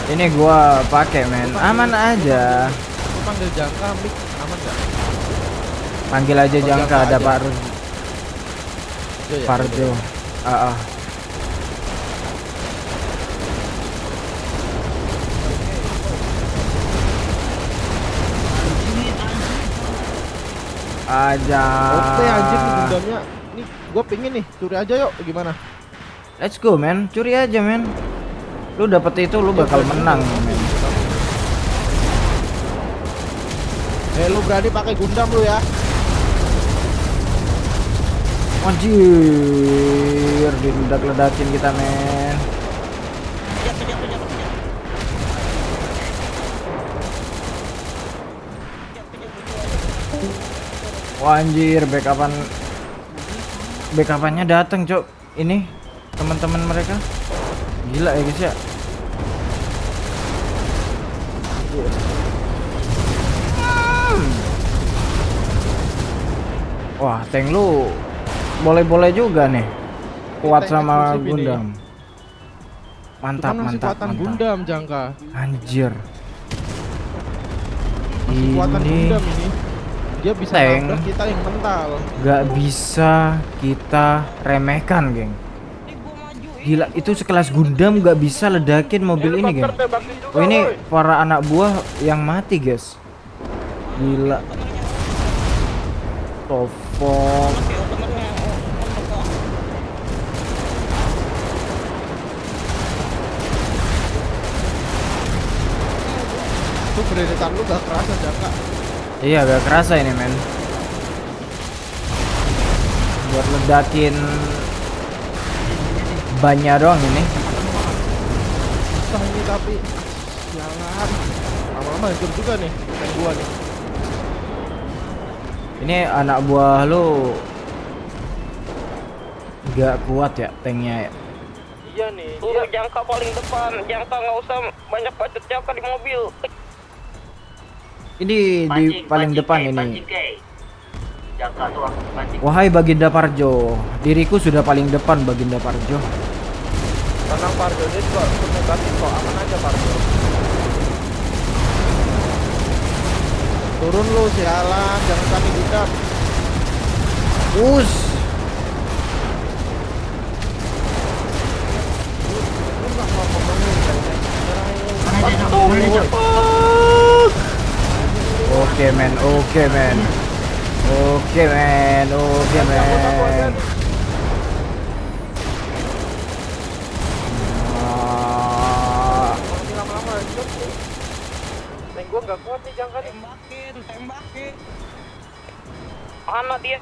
Ini gua pakai, men. Aman aja. Lu panggil Jangka, Mik, aman gak? Panggil aja Jangka, ada Pak Iya ya? Parjo. Aja. Oke anjir nih Gundamnya. Nih gua pingin nih, curi aja yuk, gimana? Let's go, men. Curi aja, men. Lu dapet itu, lu bakal menang, men. Lu berani pakai Gundam lu ya? Anjir, diledak-ledakin kita, men. Jatuh. Wah anjir, backupannya datang, Cok. Ini teman-teman mereka. Gila ya, guys ya. Wah, tank lu boleh-boleh juga nih. Kuat Tank sama eksklusif ini. Gundam. Mantap, Itu kan masih mantap, kuatan mantap. Gundam, Jangka. Anjir. Masih kuatan Ini Gundam ini. Dia bisa tank. nabrak kita yang mental. gak bisa kita remehkan, geng. Gila, itu sekelas Gundam gak bisa ledakin mobil ini, geng. Oh, ini para anak buah yang mati, guys. Gila. Topong. Itu beredetan lu gak kerasa, Jangka. Iya, gak kerasa ini, men. Buat ledakin banyak doang ini. Susah ini tapi sialan. Lama-lama hancur juga nih tank gua nih. Ini anak buah lu gak kuat ya tanknya ya. Iya nih. Suruh Jangka paling depan. Jangka nggak usah banyak bacot Jangka di mobil. Ini di paling depan ini. Jangka tuh aku pancing. Wahai Baginda Parjo, diriku sudah paling depan Baginda Parjo. Tenang Parjo, dia juga ikut negatif kok, aman aja Parjo. Turun lu sialan, jangan kami Gundam. Us. Oke men, oke men. Oke men, oke men. Ah, Kalau ini lama-lama hancur nih. Tank gua nggak kuat nih Jangka nih. Tembakin. Mana dia?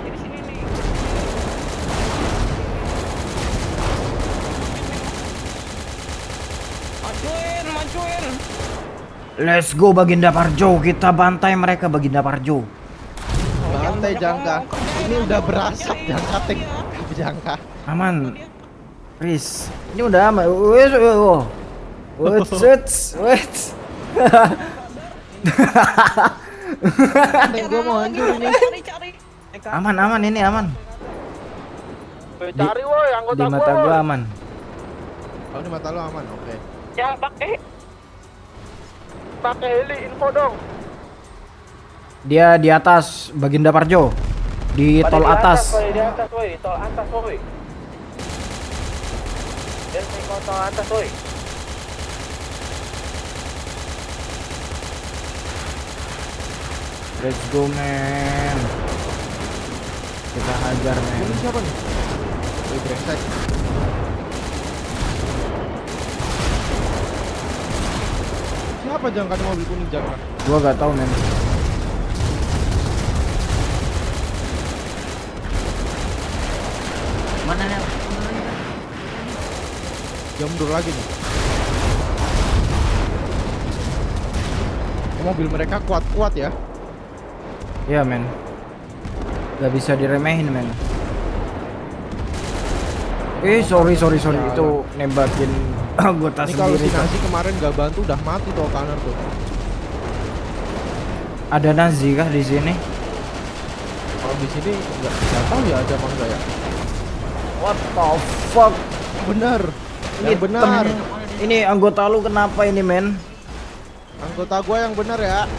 Di sini nih. Majuin. let's go Baginda Parjo, kita bantai mereka Baginda Parjo. Bantai Jangka. Ini udah berasap Jangka tank Jangka. Aman, Riz. Ini udah aman. Wes, oh. Wes. Tank gua mau hancur ini. Cari. Aman ini aman. Cari woi anggota Di mata gua aman. Oh, di mata lu aman. Oke. Yang pakai heli info dong. Dia di atas Baginda Parjo. Di tol atas. Di atas woi, tol atas woi. Dia naik tol atas woi. Let's go man. Kita hajar Ini men. siapa nih? Woi, brengsek. Siapa Jangka di mobil kuning Jangka? Gua gak tahu men. Mana ya? Dia mundur lagi nih. Mobil mereka kuat-kuat ya. Iya men. Gak bisa diremehin men. Sorry itu nembakin anggota Ini kalau sendiri. si Nazi kemarin gak bantu udah mati tuh kanan tuh. Ada Nazi kah di sini? Kalau di sini nggak tahu ya ada apa enggak ya. What the fuck? Bener. Yang Ini benar. Ini anggota lu kenapa ini men? Anggota gua yang benar ya.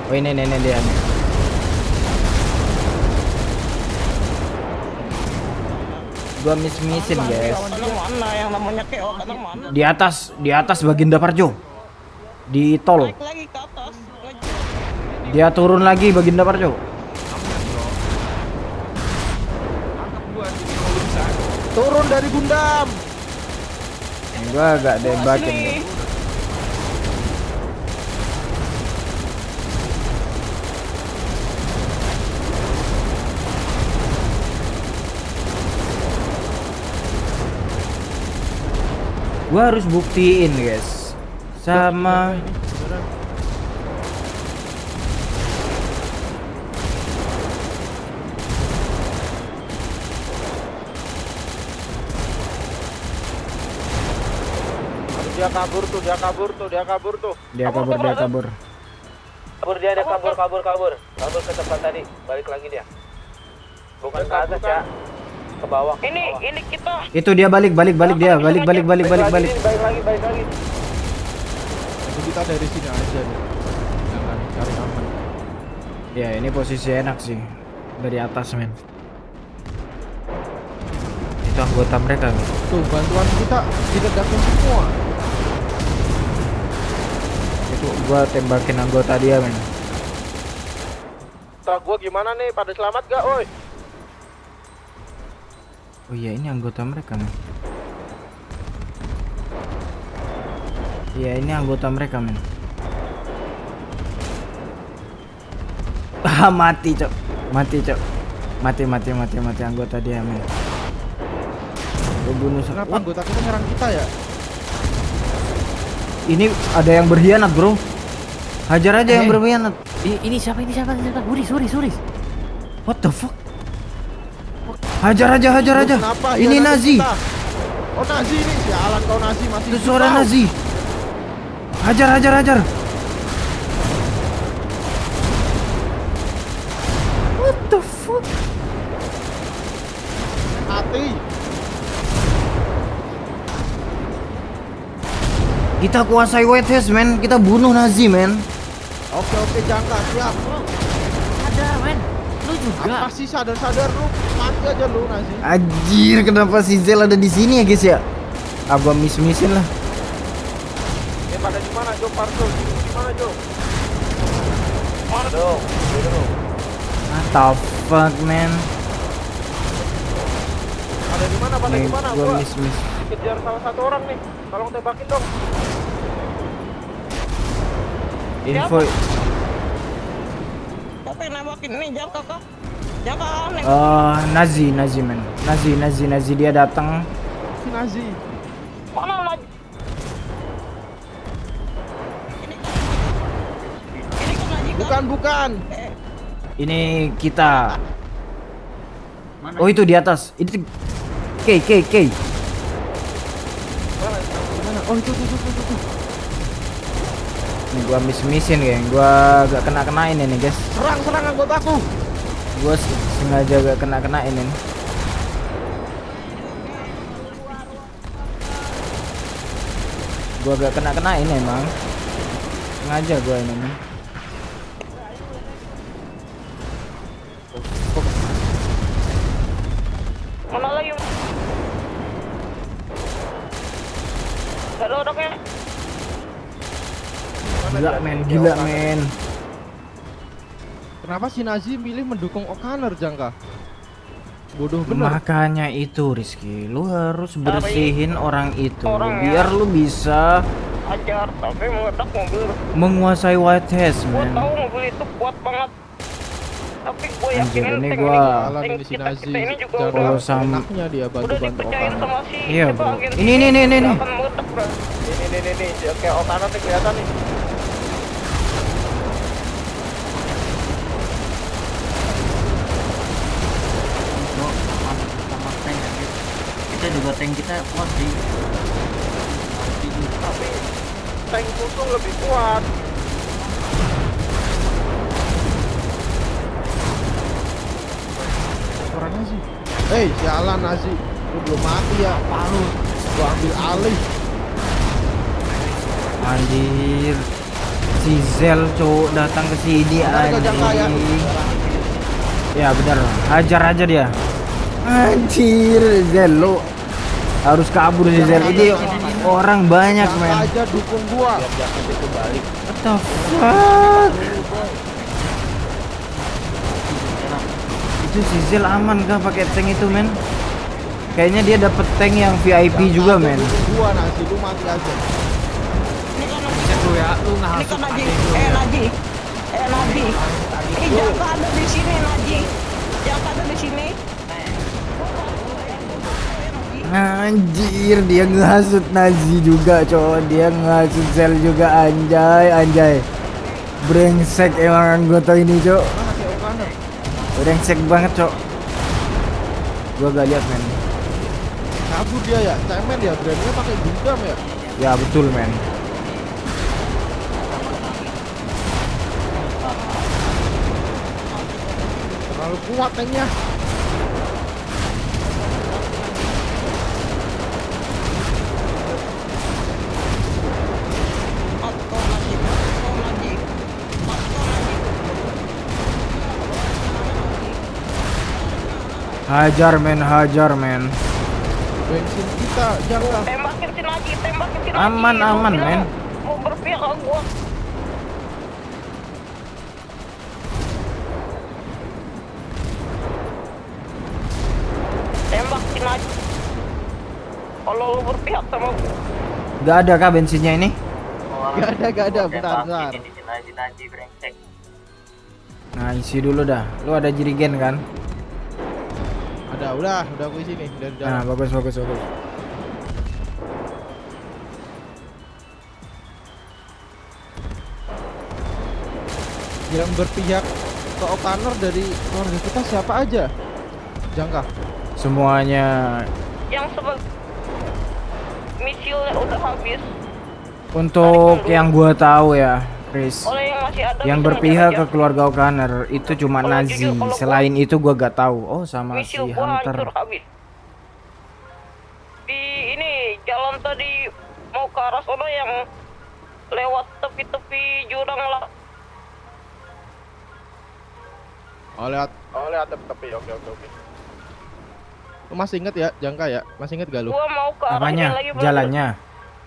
Oh ini dia nih. Gua miss-missin guys. mana yang namanya Keo? Karena mana? Di atas Baginda Parjo. Di tol. Naik lagi ke atas. Dia turun lagi Baginda Parjo. Turun dari Gundam. Gua agak tembakin. Sini. Guys. Gua harus buktiin guys sama Beneran. Dia kabur tuh, dia kabur tuh, dia kabur tuh. dia kabur. Kabur dia kabur. Kabur ke tempat tadi, balik lagi dia. Bukan ke atas ya. Ke bawah. Ini kita Itu dia balik dia balik. Balik lagi. Itu kita dari sini aja nih. Jangan cari aman. Ya ini posisi enak sih dari atas men. Itu anggota mereka men. Tuh bantuan kita diledakin semua. Itu gua tembakin anggota dia men. Truk gua gimana nih? Pada selamat gak, woi? Oh iya ini anggota mereka men. Iya ini anggota mereka men. Ah mati cok. Mati anggota dia men. Gua bunuh Kenapa anggota kita nyerang kita ya? Ini ada yang berkhianat bro. Hajar aja yang berkhianat. Ini siapa? Suris. What the fuck? Hajar aja. Kenapa Ini hianat Nazi. kita? Oh Nazi ini, sialan kau Nazi masih. Itu suara hidup. Nazi. Hajar. What the fuck? Mati. Kita kuasai White House men. Kita bunuh Nazi men. Oke Jangka siap. Ada men. Lu juga. Apa sih sadar lu mati aja lu Nazi. Anjir kenapa si Zel ada di sini ya guys ya? Gua miss-missin lah. Pada di mana, Jo? Parto, di mana, Jo? Mana dong? What the fuck man? Pada di mana? Pada Nih, di mana? gua Gua miss. kejar salah satu orang nih. Tolong tembakin dong. Info. siapa yang nembakin ini Jaka kah? Jaka aneh. Nazi men. Nazi dia datang. Si Nazi. Mana lagi? Ini kan Naji kan? Bukan. Ini kita. Oh itu di atas. Itu K. Mana? Oh itu. Ini gua miss-missin geng. Gua gak kena-kenain ini guys. Serang anggotaku. Gua sengaja gak kena-kenain ini. Gua gak kena-kenain emang. Sengaja gua ini men. Mana lagi? Ada orangnya. Gila men. Kenapa si Nazi milih mendukung O'Connor Jangka? Bodoh bener. Makanya itu Rizky, lu harus bersihin orang itu Orang ya. biar lu bisa Ajar tapi meledak mobil. menguasai White House Gua man. tahu mobil itu kuat banget. Tapi gue Anjir, yakinin ini tank gua- Alan tank ini si kita Nazi. ini juga Jangan Kalau udah sama- enaknya dia bantu dipercayain O'Connor. sama si Iya, siapa, bro. agen Ini. Udah akan meledak bro. Nih. Kayak O'Connor nih kelihatan nih. Sama tank ya, kita juga tank kita kuat sih. Tapi tank musuh lebih kuat. Suara Nazi. Sialan Nazi. Lu belum mati ya. Palu. Gua ambil alih. Anjir. Si Zel cowok datang ke sini Mereka Jangka ya. anjing. Ya benar, hajar aja dia. Anjir, Zel lu harus kabur si Zel. Ini orang banyak Jangka men. aja dukung gua. What the fuck? Itu si Zel aman kah pakai tank itu men? Kayaknya dia dapet tank yang VIP juga Jangka aja men. dukung gua Nazi, lu mati aja. Ini kan Naji. Naji. Ini Jaka ada di sini Naji. Jaka ada di sini. Anjir, dia ngehasut Nazi juga, cowok. Dia ngehasut Sel juga, anjay. Brengsek emang anggota ini, cowok. Mana kayak O'Connor? Brengsek banget, cowok. Gua gak lihat, men. Kabur dia ya, cemen ya, brandnya pakai gundam ya. Ya betul, men. Terlalu kuat tanknya. Atau lagi, atau lagi, atau lagi. Hajar, men. Bensin kita jangan. Tembakin si Naji, tembakin si Naji. Aman, Lu bilang men. Mau berpihak ke gua. Tembak si Naji. Kalau lu berpihak sama gua. Gak ada kah bensinnya ini? Gak ada, bentar. Naji brengsek. Nah, isi dulu dah. Lu ada jirigen kan? Ada, udah aku isi nih dari Nah, dalam. bagus. Yang berpihak ke O'Connor dari keluarga kita siapa aja? Jangka. Semuanya. Yang sebab misilnya udah habis. Untuk yang gua tahu ya, Riz. Oleh yang masih ada Yang misilnya berpihak aja. ke keluarga O'Connor itu cuma Kalau Nazi. jujur, kalau gua- Selain itu gua gak tahu. Oh, sama si Misil gua hancur Hunter. habis. Di ini jalan tadi mau ke arah sono yang lewat tepi-tepi jurang lah. Oh lihat tepi. Oke. Lu masih inget ya, Jangka ya? Masih inget gak lu? Gua mau ke arah Apanya? ini lagi brother. Jalannya?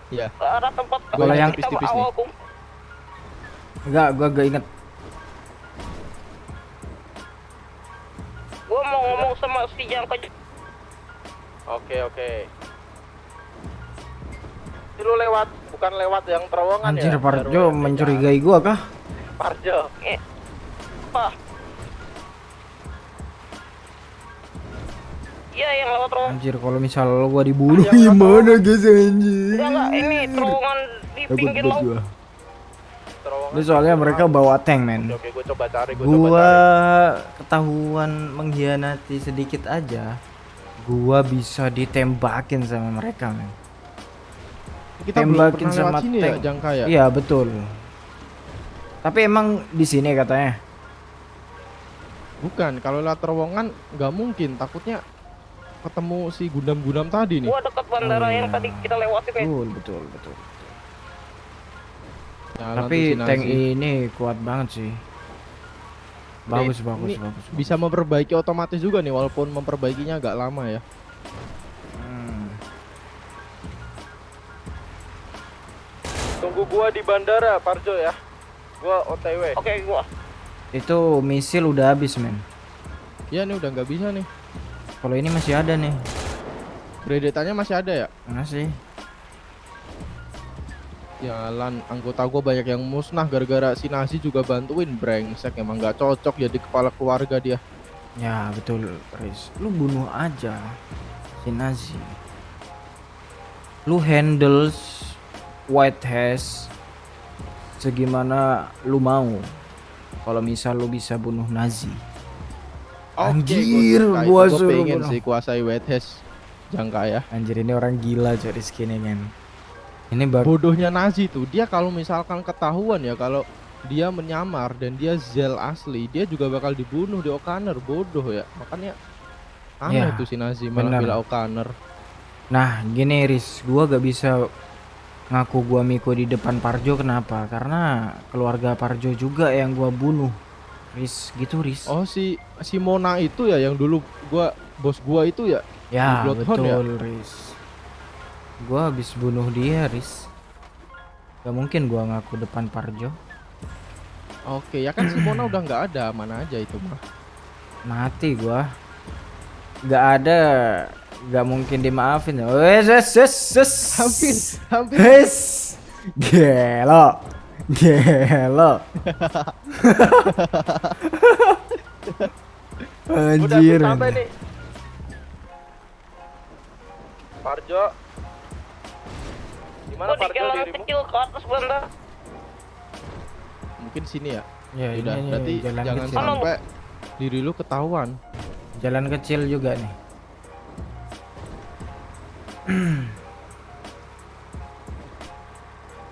Iya. Ke arah tempat Kalau yang kita tipis-tipis awal nih. kum. Enggak, gua gak inget. Gua mau ngomong sama si Jangka. Oke. Lu lewat, bukan lewat yang terowongan Anjir, ya? Parjo mencurigai gua kah? Parjo. Apa? Iya yang lewat terowongan. Anjir, kalau misal gua dibunuh Yang gimana guys, anjir? Enggak, ini terowongan di Takut pinggir banget laut. gua. Terowongan. Ini soalnya mereka bawa tank, men. Oke, gua coba cari. Gua ketahuan mengkhianati sedikit aja, gua bisa ditembakin sama mereka, men. Kita belum tembakin pernah lewat sama sini ya, tank. Jangka ya? Iya, betul. Tapi emang di sini katanya. Bukan, kalau lewat terowongan nggak mungkin. Takutnya ketemu si gundam-gundam tadi nih. Gua dekat bandara Oh, yang iya. tadi kita lewatin ya. Betul. Jalan Tapi tuh si tank Nazi. ini kuat banget sih. Bagus. Ini bisa memperbaiki otomatis juga nih, walaupun memperbaikinya agak lama ya. Hmm. Tunggu gua di bandara, Parjo ya. Gua OTW. Oke, gua. Itu misil udah habis, men. Ya nih udah nggak bisa nih. Kalau ini masih ada nih. Predatornya masih ada ya? Masih. Jalan anggota gua banyak yang musnah gara-gara si Nazi juga bantuin. Brengsek, emang nggak cocok jadi kepala keluarga dia. Ya, betul, Riz. Lu bunuh aja si Nazi. Lu handles White House segimana lu mau. Kalau misal lu bisa bunuh Nazi. Anjir, gua gua suruh pengen bunuh. sih kuasai White House. Jangka ya. Anjir, ini orang gila coy, Rizky ini, men. Ini baru Bodohnya Nazi tuh, dia kalau misalkan ketahuan ya kalau dia menyamar dan dia Zell asli, dia juga bakal dibunuh di O'Connor. Bodoh ya, makanya aneh Ya, tuh si Nazi malah bener. bela O'Connor. Nah, gini Riz, gua gak bisa ngaku gua Miko di depan Parjo. Kenapa? Karena keluarga Parjo juga yang gua bunuh. Riz, gitu Riz. Oh si Mona itu ya yang dulu bos gua itu ya. ya, di Bloodhound ya? betul Riz. Gua habis bunuh dia, Riz. Gak mungkin gua ngaku depan Parjo. Oke, ya kan si Mona udah nggak ada, mana aja itu mah. Mati gua. Gak ada, gak mungkin dimaafin. Wes. Hampir. Wes. Gelo. Anjir. Udah sampai nih. Parjo. Gimana Gua di Parjo jalan dirimu? kecil ke atas banda. Mungkin sini ya. Ya ini Udah, berarti jalan jangan kecil. sampai diri lu ketahuan. Jalan kecil juga nih.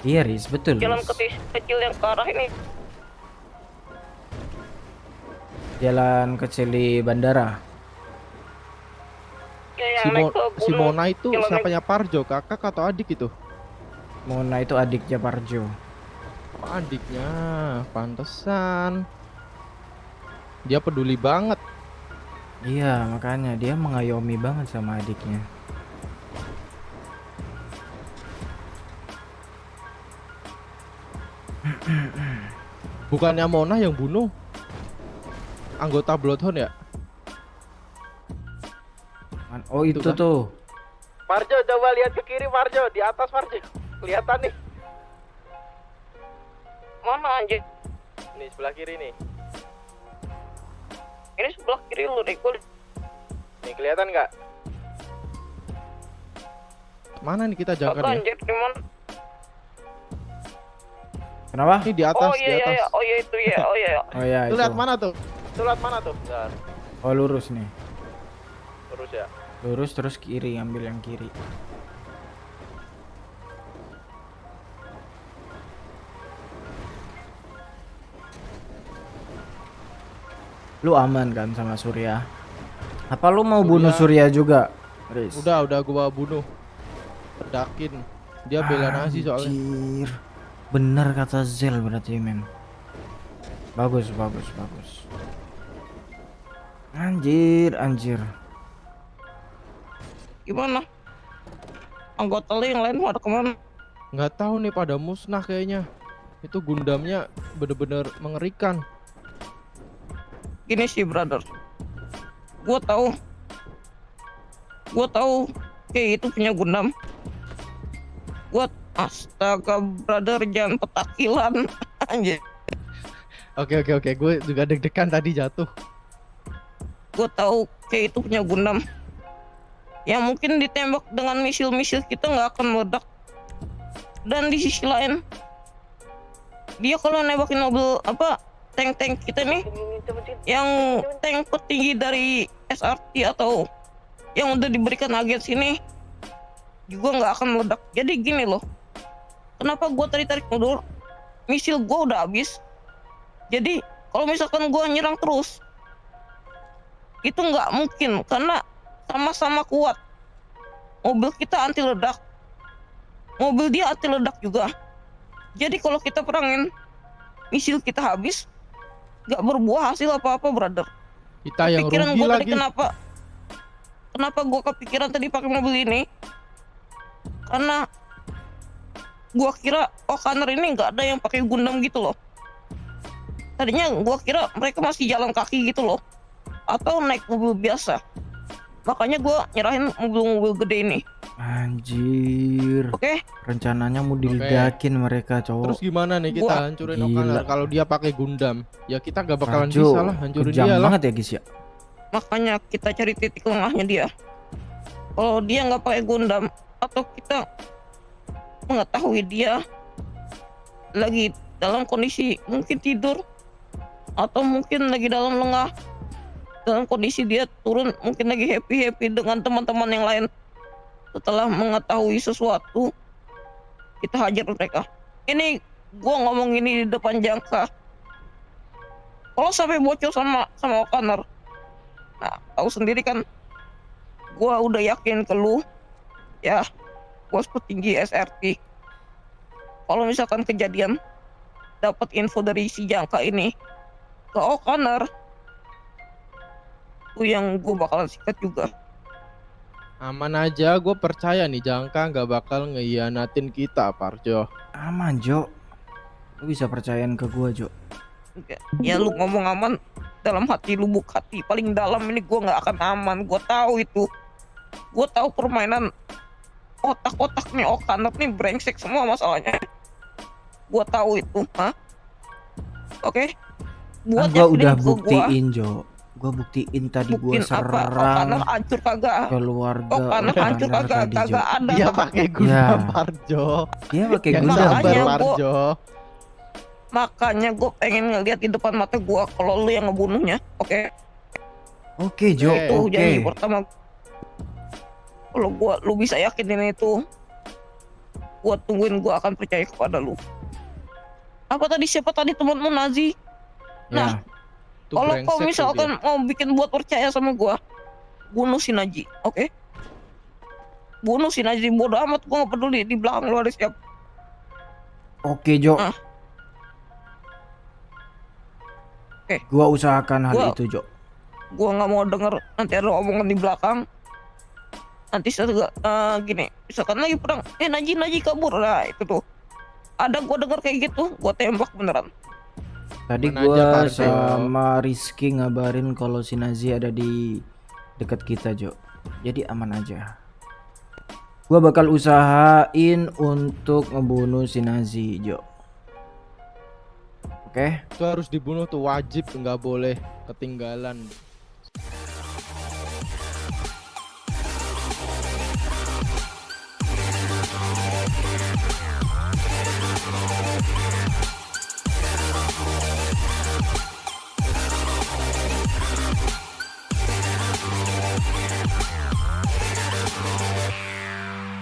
Iya Riz, betul Jalan Riz. kecil yang ke arah ini. Jalan kecil di bandara. Ya, yang naik ke Si gunung. Mona itu Jalan siapanya Parjo, kakak atau adik itu? Mona itu adiknya Parjo. Oh, adiknya, pantesan. Dia peduli banget. Iya, makanya dia mengayomi banget sama adiknya. Bukannya Mona yang bunuh anggota Bloodhound ya? Oh itu kan? tuh. Parjo, coba lihat ke kiri Parjo, di atas Parjo. Kelihatan nih. Mana anjir? Nih sebelah kiri nih. Ini sebelah kiri lu deh. Gua Nih kelihatan nggak? Mana nih kita kagak jangka nih? anjir di mana? Kenapa? Ini di atas, Oh di iya atas. iya, oh iya itu ya, oh iya. Oh ya Lu itu. lihat mana tuh? Lu lihat mana tuh? Bentar. Oh lurus nih. Terus ya. Lurus terus kiri, ambil yang kiri. Lu aman kan sama Surya? Apa lu mau bunuh Surya juga, Riz? Udah gua bunuh. Ledakin. Dia bela Nazi soalnya. Anjir. Bener kata Zel berarti men. Bagus. Anjir. Gimana? Anggota lu yang lain pada kemana? Nggak tahu nih, pada musnah kayaknya. Itu Gundamnya bener-bener mengerikan. Gini sih brother, gue tahu kayak itu punya Gundam. Astaga brother, jangan petakilan anjir. Oke, gue juga deg-degan tadi jatuh. Gue tahu kayak itu punya Gundam yang mungkin ditembak dengan misil-misil kita nggak akan meledak. Dan di sisi lain, dia kalau nembakin mobil tank kita nih, yang tank petinggi dari SRT atau yang udah diberikan agen sini juga nggak akan meledak. Jadi gini loh, kenapa gue tarik mundur? Misil gue udah habis. Jadi kalau misalkan gue nyerang terus, itu nggak mungkin karena sama-sama kuat. Mobil kita anti ledak, mobil dia anti ledak juga. Jadi kalau kita perangin, misil kita habis, nggak berbuah hasil apa-apa brother. Kita yang Pikiran rugi gue lagi. tadi kenapa gue kepikiran tadi pakai mobil ini? Karena gue kira O'Connor ini nggak ada yang pakai Gundam gitu loh. Tadinya gue kira mereka masih jalan kaki gitu loh, atau naik mobil biasa. Makanya gue nyerahin mobil-mobil gede ini. Anjir. Oke? Rencananya mau diledakin mereka, cowok. Terus gimana nih kita Gua- hancurin Gila. O'Connor kalau dia pakai Gundam? Ya kita gak bakalan Parjo, bisa lah hancurin kejam dia lah. banget ya guys ya. Makanya kita cari titik lengahnya dia. Kalau dia nggak pakai Gundam atau kita mengetahui dia lagi dalam kondisi mungkin tidur atau mungkin lagi dalam lengah, dalam kondisi dia turun mungkin lagi happy dengan teman-teman yang lain, setelah mengetahui sesuatu kita hajar mereka. Ini gua ngomong ini di depan Jangka. Kalau sampai bocor sama O'Connor, nah tahu sendiri kan, gua udah yakin ke lu ya, bos petinggi SRT. Kalau misalkan kejadian dapat info dari si Jangka ini ke O'Connor, itu yang gue bakalan sikat juga. Aman aja, gue percaya nih Jangka gak bakal ngehianatin kita, Parjo. Aman, Jo. Lu bisa percayain ke gua, Jo. Ya lu ngomong aman, dalam hati lubuk hati paling dalam ini gue nggak akan aman. Gue tahu itu, gue tahu permainan otak-otak nih O'Connor nih brengsek semua masalahnya. Gue tahu itu, Oke? Kan Buat gua udah yakinin ke buktiin, Jo. Gua buktiin tadi gua Buktiin apa? Oh, serang kanan hancur kagak? keluarga Oh, kanan hancur Orkaner kagak? tadi, Jo. Kagak ada. Dia pakai Gunda Ya. Parjo. Dia pakai Yang Gunda makanya sabar Parjo. Parjo. Makanya gue pengen ngeliat di depan mata gue kalau lu yang ngebunuhnya. Oke. Oke, Jo. Tuh janji Oke. pertama. Kalau lu bisa yakinin itu, gua tungguin, gua akan percaya kepada lu. Apa tadi, siapa tadi temanmu, Nazi? Nah, Ya. Tuh kalau brengsek kau tuh misalkan dia. mau bikin buat percaya sama gua, bunuh si Naji, oke? Bunuh si Naji, bodo amat, gua nggak peduli di belakang lu ada siapa. Oke, Jo. Ah. Oke. Gua usahakan hal Gua- itu, Jo. Gua nggak mau denger nanti ada omongan di belakang. Nanti gini, misalkan lagi perang, Naji kabur, nah itu tuh. Ada gua denger kayak gitu, gua tembak beneran. Tadi Mana aja, gua Parjo. sama Rizky ngabarin kalau si Nazi ada di dekat kita, Jo. Jadi aman aja. Gua bakal usahain untuk ngebunuh si Nazi, Jo. Oke? Itu harus dibunuh tuh, wajib, nggak boleh ketinggalan.